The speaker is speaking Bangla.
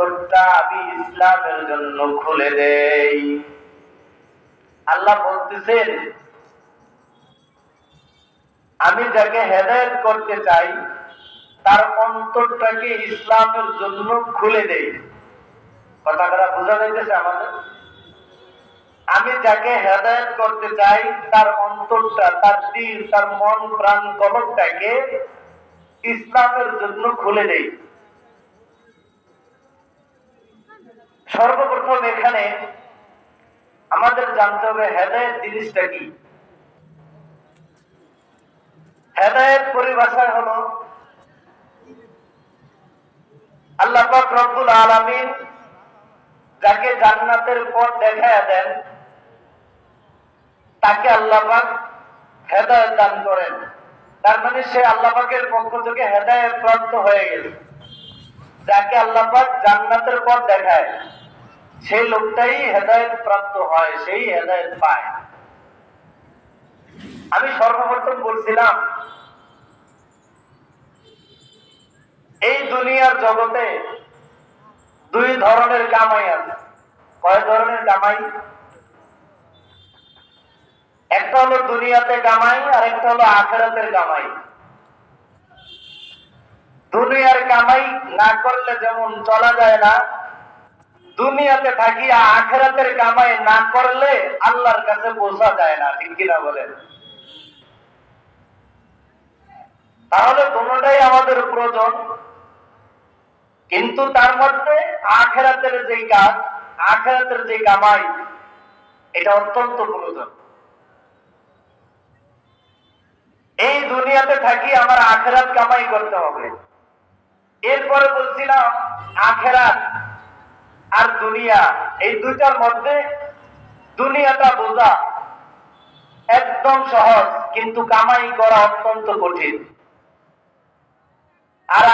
অন্তরটা আমি ইসলামের জন্য খুলে দেই। আল্লাহ বলতেছেন, আমি যাকে হেদায়েত করতে চাই তার অন্তরটাকে ইসলামের জন্য খুলে দেই। কথাটা বোঝা যাইতেছে আমাদের? আমি যাকে হেদায়েত করতে চাই তার অন্তরটা, তার দিল, তার মন, প্রাণ, কলবটাকে ইসলামের জন্য খুলে দেই। সর্বপ্রথম এখানে আমাদের জানতে হবে হেদায়েত জিনিসটা কি। হেদায়েত পরিভাষায় হলো আল্লাহ পাক রব্বুল আলামিন যাকে জান্নাতের পথ দেখায়া দেন তাকে আল্লাহ পাক হেদায়েত দান করেন। তার মানে সে আল্লাহ পাকের পক্ষ থেকে হেদায়েত প্রাপ্ত হয়ে গেল। যাকে আল্লাহ পাক জান্নাতের পথ দেখায় সেই লোকটাই হেদায়েত প্রাপ্ত হয়, সেই হেদায়েত পায়। আমি সর্বপ্রথম বলছিলাম এই দুনিয়ার জগতে দুই ধরনের কামাই আছে। কয় ধরনের কামাই? একটা হলো দুনিয়াতে কামাই আর একটা হলো আখিরাতের কামাই। দুনিয়ার কামাই না করলে যেমন চলা যায় না, দুনিয়াতে থাকিয়া আখিরাতের কামাই না করলে আল্লাহর কাছে পৌঁছা যায় না। ঠিক কিনা বলেন? তাহলে দুটোটাই আমাদের প্রয়োজন, কিন্তু তার মধ্যে আখিরাতের যে কাজ, আখিরাতের যে কামাই, এটা অত্যন্ত প্রয়োজন। এই দুনিয়াতে থাকি আমার আখিরাত কামাই করতে হবে। এরপরে বলছিলাম আখিরাত আর দুনিয়া, এই দুইটার মধ্যে দুনিয়াটা বোঝা একদম সহজ, কিন্তু কামাই করা অত্যন্ত কঠিন। আর